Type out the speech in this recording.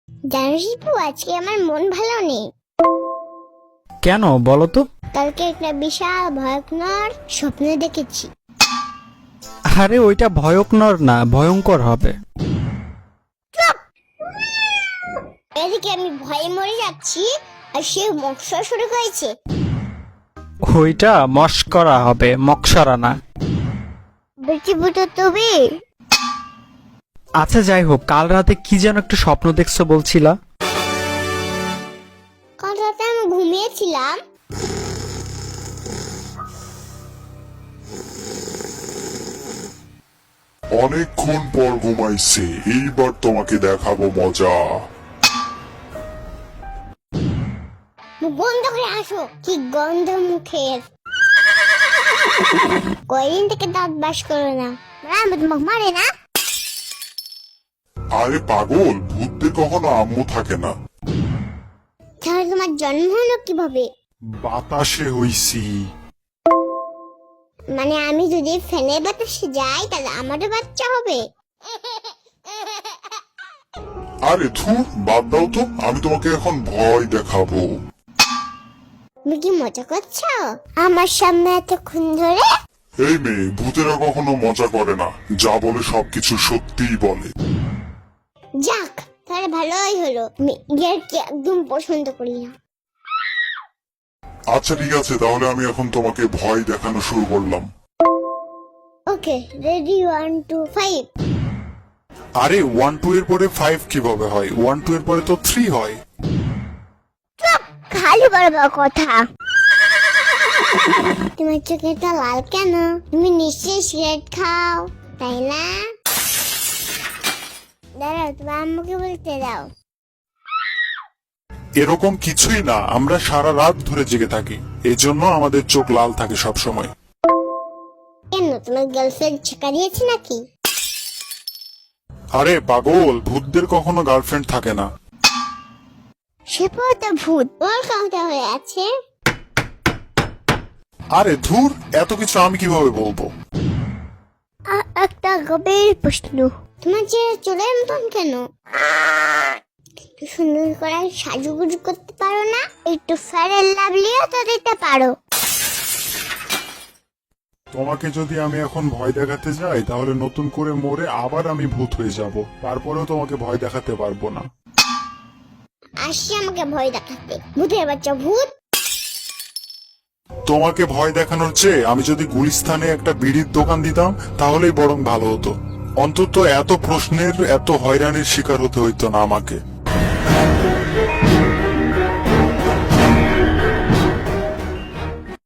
জানো শিপু, আজকে আমার মন ভালো নেই। কেন বলো তো? কালকে একটা বিশাল ভয়ঙ্কর স্বপ্ন দেখেছি। আরে ওইটা ভয়ঙ্কর না, ভয়ঙ্কর হবে। এদিকে আমি ভয়ে মরে যাচ্ছি, আর সে মশা শুরু হয়েছে। ওইটা মস্করা হবে, মক্সরা না। বেশি বুঝো তুমি। আচ্ছা যাই হোক, কাল রাতে কি যেন একটা স্বপ্ন দেখছো বলছিলা? কাল রাতে আমি ঘুমিয়েছিলাম, অনেকক্ষণ পর ঘুমাইছে, এইবার তোমাকে দেখাবো মজা। মুখ বন্ধ করে আসো। কি গন্ধ মুখের! কয়দিন থেকে দাঁত বাস করো না, আমি তোমাকে মারে না। আরে পাগল, ভূতদের কখনো আম্মু থাকে না। তাহলে তোমার জন্ম হলো কিভাবে? বাতাসে হইছি। মানে আমি যদি ফ্যানের বাতাসে যাই তাহলে আমারও বাচ্চা হবে? আরে ধুর, বাদ দাও তো, আমি তোমাকে এখন ভয় দেখাবো। তুমি কি মজা করছো আমার সামনে এতক্ষণ ধরে? এই মেয়ে, ভূতেরা কখনো মজা করে না, যা বলে সবকিছু সত্যিই বলে। যাক, তাহলে ভালোই হলো। আমি ইয়ারকে একদম পছন্দ করি না। আচ্ছা ঠিক আছে, তাহলে আমি এখন তোমাকে ভয় দেখানো শুরু করলাম। ওকে, রেডি, 1 2 5। আরে 1 2 এর পরে 5 কিভাবে হয়? 1 2 এর পরে তো 3 হয়। খালি বড় বড় কথা। তোমার চোখেটা লাল কেন? তুমি নিশ্চয়ই সিগারেট খাও, তাই না? দাঁড়াও, তোমার আম্মুকে বলতে দাও। এরকম কিছুই না, আমরা সারা রাত ধরে জেগে থাকি, এই জন্য আমাদের চোখ লাল থাকে সব সময়। কেন, তোমার গার্লফ্রেন্ড ছেকা দিয়েছে নাকি? আরে পাগল, ভূতদের কখনো গার্লফ্রেন্ড থাকে না। সে তো ভূত, ওর কথা হয়ে আছে। আরে ধুর, এত কিছু আমি কিভাবে বলবো? একটা গভীর প্রশ্ন, তোমার যে চুলের মতন কেন? একটু সুন্দর করে সাজুগুজু করতে পারো না? একটু ফেয়ার লাভলিও তো দিতে পারো। তোমাকে যদি আমি এখন ভয় দেখাতে যাই, তাহলে নতুন করে মরে আবার আমি ভূত হয়ে যাব, তারপরেও তোমাকে ভয় দেখাতে পারবো না। আসি আমাকে ভয় দেখাতে, ভূতের বাচ্চা ভূত। তোমাকে ভয় দেখানোর চেয়ে আমি যদি গুলিস্তানে একটা বিড়ির দোকান দিতাম, তাহলেই বরং ভালো হতো। অন্তত এত প্রশ্নের, এত হয়রানির শিকার হতে হইতো না আমাকে।